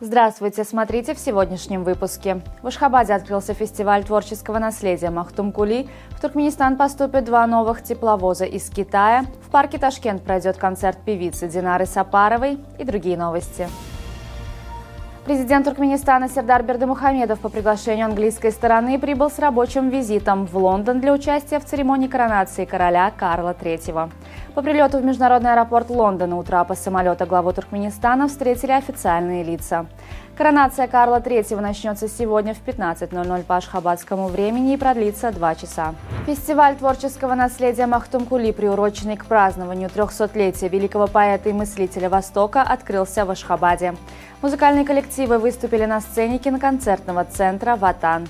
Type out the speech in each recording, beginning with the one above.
Здравствуйте, смотрите в сегодняшнем выпуске. В Ашхабаде открылся фестиваль творческого наследия Махтумкули. В Туркменистан поступят 2 новых тепловоза из Китая. В парке Ташкент пройдет концерт певицы Динары Сапаровой и другие новости. Президент Туркменистана Сердар Бердымухамедов по приглашению английской стороны прибыл с рабочим визитом в Лондон для участия в церемонии коронации короля Карла III. По прилету в международный аэропорт Лондона у трапа самолета главу Туркменистана встретили официальные лица. Коронация Карла III начнется сегодня в 15:00 по ашхабадскому времени и продлится 2 часа. Фестиваль творческого наследия Махтумкули, приуроченный к празднованию 300-летия великого поэта и мыслителя Востока, открылся в Ашхабаде. Музыкальные коллективы выступили на сцене киноконцертного центра «Ватан».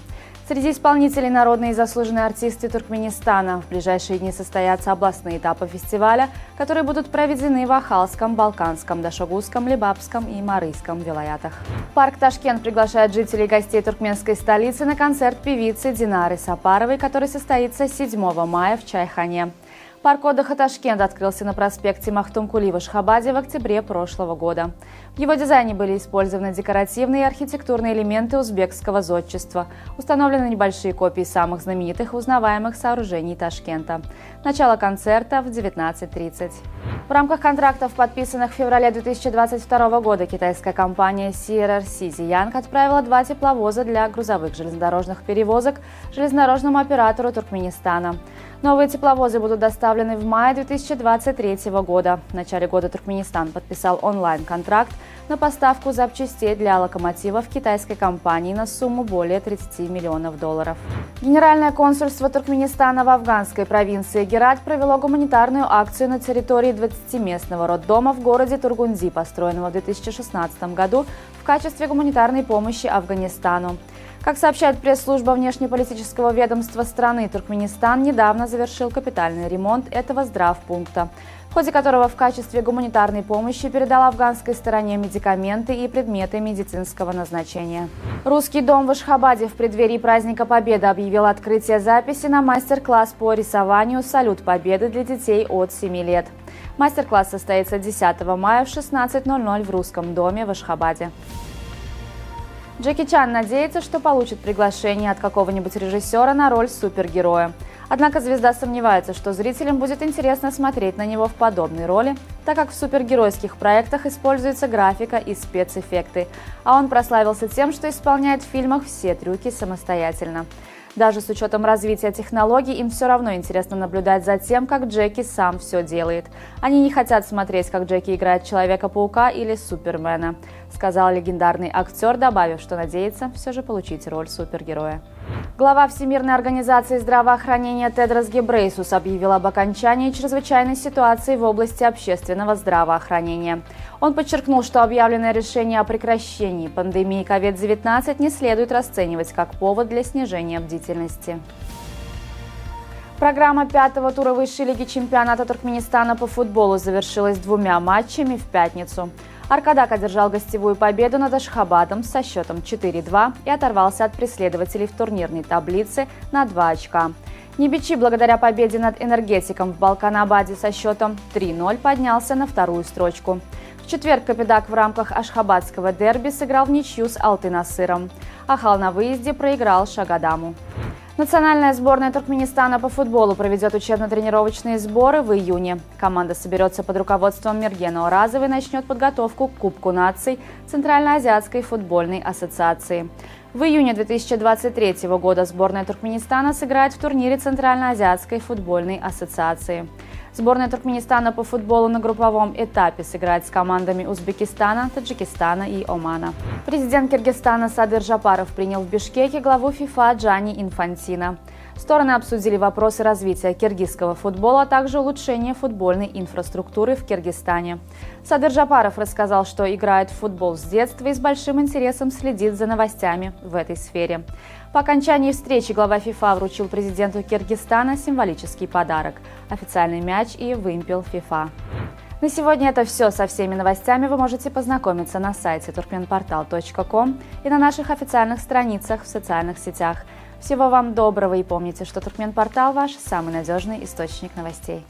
Среди исполнителей народные и заслуженные артисты Туркменистана. В ближайшие дни состоятся областные этапы фестиваля, которые будут проведены в Ахалском, Балканском, Дашогузском, Лебапском и Марийском вилаятах. Парк Ташкент приглашает жителей и гостей туркменской столицы на концерт певицы Динары Сапаровой, который состоится 7 мая в Чайхане. Парк отдыха Ташкент открылся на проспекте Махтумкули в Ашхабаде в октябре прошлого года. В его дизайне были использованы декоративные и архитектурные элементы узбекского зодчества. Установлены небольшие копии самых знаменитых и узнаваемых сооружений Ташкента. Начало концерта в 19:30. В рамках контрактов, подписанных в феврале 2022 года, китайская компания CRRC Ziyang отправила 2 тепловоза для грузовых железнодорожных перевозок железнодорожному оператору Туркменистана. Новые тепловозы будут доставлены в мае 2023 года. В начале года Туркменистан подписал онлайн-контракт на поставку запчастей для локомотивов китайской компании на сумму более $30 миллионов. Генеральное консульство Туркменистана в афганской провинции Герат провело гуманитарную акцию на территории 20-местного роддома в городе Тургунди, построенного в 2016 году в качестве гуманитарной помощи Афганистану. Как сообщает пресс-служба внешнеполитического ведомства страны, Туркменистан недавно завершил капитальный ремонт этого здравпункта, в ходе которого в качестве гуманитарной помощи передал афганской стороне медикаменты и предметы медицинского назначения. Русский дом в Ашхабаде в преддверии праздника Победы объявил открытие записи на мастер-класс по рисованию «Салют Победы» для детей от 7 лет. Мастер-класс состоится 10 мая в 16:00 в Русском доме в Ашхабаде. Джеки Чан надеется, что получит приглашение от какого-нибудь режиссера на роль супергероя. Однако звезда сомневается, что зрителям будет интересно смотреть на него в подобной роли, так как в супергеройских проектах используется графика и спецэффекты, а он прославился тем, что исполняет в фильмах все трюки самостоятельно. Даже с учетом развития технологий, им все равно интересно наблюдать за тем, как Джеки сам все делает. Они не хотят смотреть, как Джеки играет Человека-паука или Супермена, сказал легендарный актер, добавив, что надеется все же получить роль супергероя. Глава Всемирной организации здравоохранения Тедрос Гебрейсус объявил об окончании чрезвычайной ситуации в области общественного здравоохранения. Он подчеркнул, что объявленное решение о прекращении пандемии COVID-19 не следует расценивать как повод для снижения бдительности. Программа 5-го тура высшей лиги чемпионата Туркменистана по футболу завершилась 2 матчами в пятницу. Аркадак одержал гостевую победу над Ашхабадом со счетом 4-2 и оторвался от преследователей в турнирной таблице на 2 очка. Небичи, благодаря победе над Энергетиком в Балканабаде со счетом 3-0, поднялся на 2-ю строчку. В четверг Капедак в рамках ашхабадского дерби сыграл в ничью с Алты-Насыром. Ахал на выезде проиграл Шагадаму. Национальная сборная Туркменистана по футболу проведет учебно-тренировочные сборы в июне. Команда соберется под руководством Мергена Оразовой и начнет подготовку к Кубку наций Центральноазиатской футбольной ассоциации. В июне 2023 года сборная Туркменистана сыграет в турнире Центральноазиатской футбольной ассоциации. Сборная Туркменистана по футболу на групповом этапе сыграет с командами Узбекистана, Таджикистана и Омана. Президент Киргизстана Садыр Жапаров принял в Бишкеке главу ФИФА Джанни Инфантино. Стороны обсудили вопросы развития киргизского футбола, а также улучшения футбольной инфраструктуры в Киргизстане. Садыр Жапаров рассказал, что играет в футбол с детства и с большим интересом следит за новостями в этой сфере. По окончании встречи глава ФИФА вручил президенту Киргизстана символический подарок – официальный мяч и вымпел ФИФА. На сегодня это все. Со всеми новостями вы можете познакомиться на сайте turkmenportal.com и на наших официальных страницах в социальных сетях. Всего вам доброго и помните, что Туркменпортал – ваш самый надежный источник новостей.